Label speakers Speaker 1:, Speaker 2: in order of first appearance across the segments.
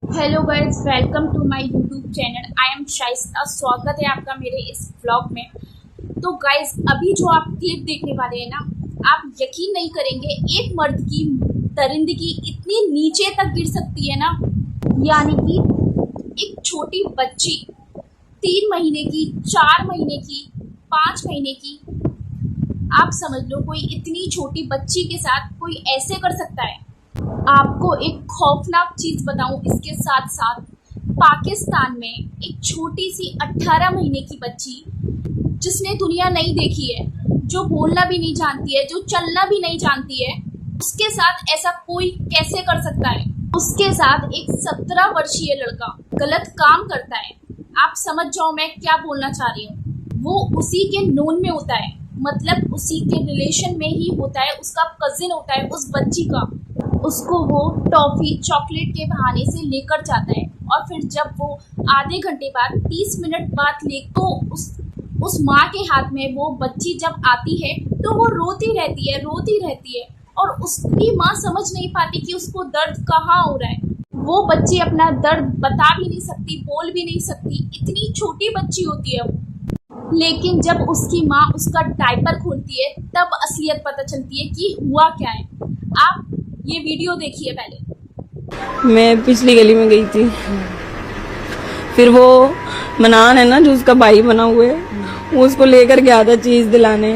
Speaker 1: Hello guys, welcome to my YouTube channel. I am Shaista. स्वागत है आपका मेरे इस व्लॉग में। तो गाइस, अभी जो आप क्लिप देखने वाले हैं ना, आप यकीन नहीं करेंगे, एक मर्द की दरिंदगी इतनी नीचे तक गिर सकती है ना। यानी कि एक छोटी बच्ची 3 महीने की, 4 महीने की, 5 महीने की, आप समझ लो कोई इतनी छोटी बच्ची के साथ कोई ऐसे कर सकता है। आपको एक खौफनाक चीज बताऊं, इसके साथ साथ पाकिस्तान में एक छोटी सी 18 महीने की बच्ची जिसने दुनिया नहीं देखी है, जो बोलना भी नहीं जानती है, जो चलना भी नहीं जानती है, उसके साथ ऐसा कोई कैसे कर सकता है। उसके साथ एक 17 वर्षीय लड़का गलत काम करता है। आप समझ जाओ मैं क्या बोलना चाह रही हूँ। वो उसी के नोन में होता है, मतलब उसी के रिलेशन में ही होता है, उसका कजिन होता है उस बच्ची का। उसको वो टॉफी चॉकलेट के बहाने से लेकर जाता है, और फिर जब वो आधे घंटे बाद 30 मिनट बाद ले तो उस माँ के हाथ में वो बच्ची जब आती है तो वो रोती रहती है, और उसकी माँ समझ नहीं पाती कि उसको दर्द कहाँ हो रहा है। वो बच्ची अपना दर्द बता भी नहीं सकती, बोल भी नहीं सकती, इतनी छोटी बच्ची होती है वो। लेकिन जब उसकी माँ उसका डायपर खोलती है तब असलियत पता चलती है कि हुआ क्या है। आप ये वीडियो देखिए पहले।
Speaker 2: मैं पिछली गली में गई थी, फिर वो मनान है ना जो उसका भाई बना हुआ है, वो उसको लेकर गया था चीज दिलाने।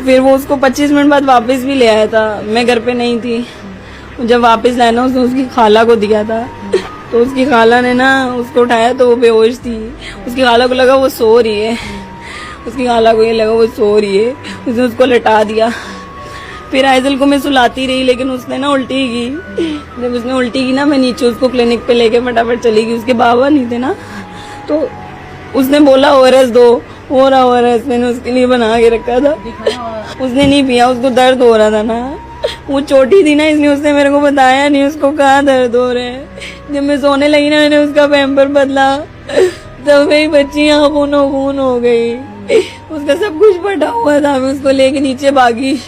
Speaker 2: फिर वो उसको 25 मिनट बाद वापस भी ले आया था। मैं घर पे नहीं थी। जब वापस लाया ना, उसने उसकी खाला को दिया था, तो उसकी खाला ने ना उसको उठाया तो वो बेहोश थी। उसकी खाला को लगा वो सो रही है, उसकी खाला को ये लगा वो सो रही है, उसने उसको लटा दिया। फिर आइजल को मैं सुलाती रही, लेकिन उसने ना उल्टी की। जब उसने उल्टी की ना, मैं नीचे उसको क्लिनिक पे लेके फटाफट चली गई। उसके बाबा नहीं थे ना, तो उसने बोला ओआरएस दो, हो रहा ओआरएस मैंने उसके लिए बना के रखा था। उसने नहीं पिया, उसको दर्द हो रहा था ना, वो छोटी थी ना, इसलिए उसने मेरे को बताया नहीं उसको कहाँ दर्द हो रहे हैं। जब मैं सोने लगी ना, मैंने उसका पैम्पर बदला, तब मेरी बच्ची खूनो खून हो गई। उसका सब कुछ फटा हुआ था। मैं उसको लेके नीचे भागी,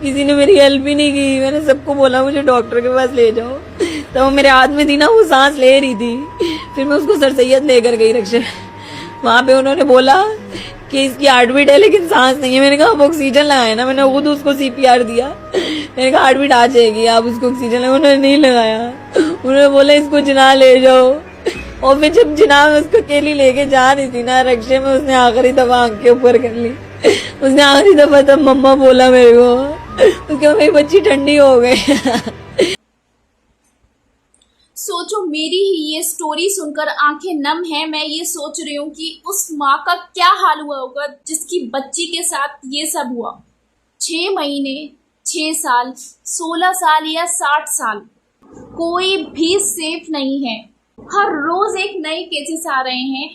Speaker 2: किसी ने मेरी हेल्प भी नहीं की। मैंने सबको बोला मुझे डॉक्टर के पास ले जाओ, तो वो मेरे हाथ में थी ना, वो सांस ले रही थी। फिर मैं उसको सर सैयद लेकर गई रक्षा। वहां पे उन्होंने बोला कि इसकी हार्ट बीट है लेकिन सांस नहीं है। मैंने कहा आप ऑक्सीजन लगाए ना, मैंने खुद उसको सीपीआर दिया। मैंने कहा हार्ट बीट आ जाएगी, आप उसको ऑक्सीजन लगाए। उन्होंने नहीं लगाया। उन्होंने बोला इसको जिना ले जाओ। और फिर जब जिना में उसको अकेली लेके जा रही थी ना रक्षे में, उसने आखिरी दफा आंख के ऊपर कर ली। उसने आखिरी दफा तब मम्मा बोला मेरे को, तो क्यों मेरी बच्ची ठंडी हो गई।
Speaker 1: सोचो, मेरी ही ये स्टोरी सुनकर आंखें नम है। मैं ये सोच रही हूँ कि उस माँ का क्या हाल हुआ होगा जिसकी बच्ची के साथ ये सब हुआ। 6 महीने, 6 साल, 16 साल या 60 साल, कोई भी सेफ नहीं है। हर रोज एक नए केसेस आ रहे हैं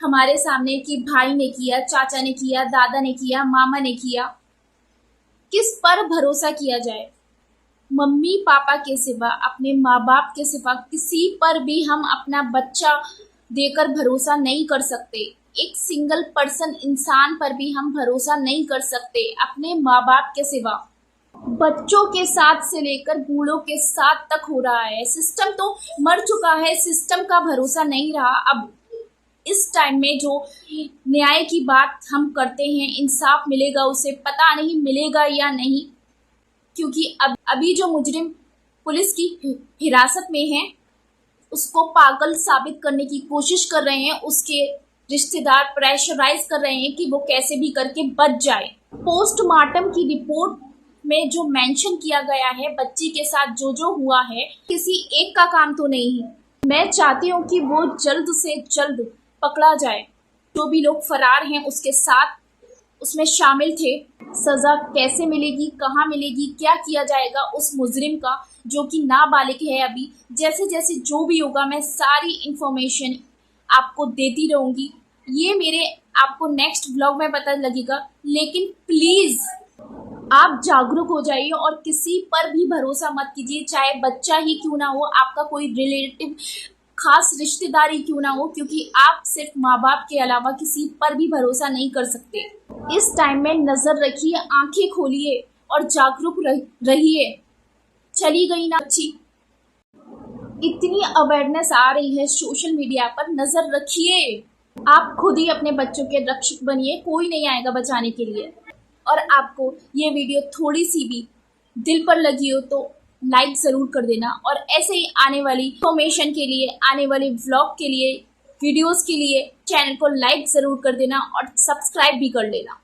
Speaker 1: हमारे सामने कि भाई ने किया, चाचा ने किया, दादा ने किया, मामा ने किया। किस पर भरोसा किया जाए? मम्मी पापा के सिवा, अपने माँ बाप के सिवा किसी पर भी हम अपना बच्चा देकर भरोसा नहीं कर सकते। एक सिंगल पर्सन, इंसान पर भी हम भरोसा नहीं कर सकते अपने माँ बाप के सिवा। बच्चों के साथ से लेकर बूढ़ों के साथ तक हो रहा है। सिस्टम तो मर चुका है, सिस्टम का भरोसा नहीं रहा। अब इस टाइम में जो न्याय की बात हम करते हैं, इंसाफ मिलेगा उसे, पता नहीं मिलेगा या नहीं, क्योंकि अभी जो मुजरिम पुलिस की हिरासत में है उसको पागल साबित करने की कोशिश कर रहे हैं। उसके रिश्तेदार प्रेशराइज कर रहे हैं कि वो कैसे भी करके बच जाए। पोस्टमार्टम की रिपोर्ट में जो मेंशन किया गया है बच्ची के साथ जो जो हुआ है, किसी एक का काम तो नहीं है। मैं चाहती हूँ कि वो जल्द से जल्द पकड़ा जाए। जो भी लोग फरार हैं उसके साथ उसमें शामिल थे, सजा कैसे मिलेगी, कहाँ मिलेगी, क्या किया जाएगा उस मुजरिम का जो कि नाबालिग है अभी। जैसे जैसे जो भी होगा मैं सारी इंफॉर्मेशन आपको देती रहूंगी। ये मेरे आपको नेक्स्ट व्लॉग में पता लगेगा। लेकिन प्लीज आप जागरूक हो जाइए और किसी पर भी भरोसा मत कीजिए, चाहे बच्चा ही क्यों ना हो, आपका कोई रिलेटिव, खास रिश्तेदारी क्यों ना हो, क्योंकि आप सिर्फ माँ बाप के अलावा किसी पर भी भरोसा नहीं कर सकते। इस टाइम में नजर रखिए, आंखें खोलिए और जागरूक रहिए। चली गई ना अच्छी। इतनी अवेयरनेस आ रही है सोशल मीडिया पर, नजर रखिए। आप खुद ही अपने बच्चों के रक्षक बनिए, कोई नहीं आएगा बचाने के लिए। और आपको ये वीडियो थोड़ी सी भी दिल पर लगी हो तो लाइक ज़रूर कर देना, और ऐसे ही आने वाली इन्फॉर्मेशन के लिए, आने वाले व्लॉग के लिए, वीडियोस के लिए चैनल को लाइक ज़रूर कर देना और सब्सक्राइब भी कर लेना।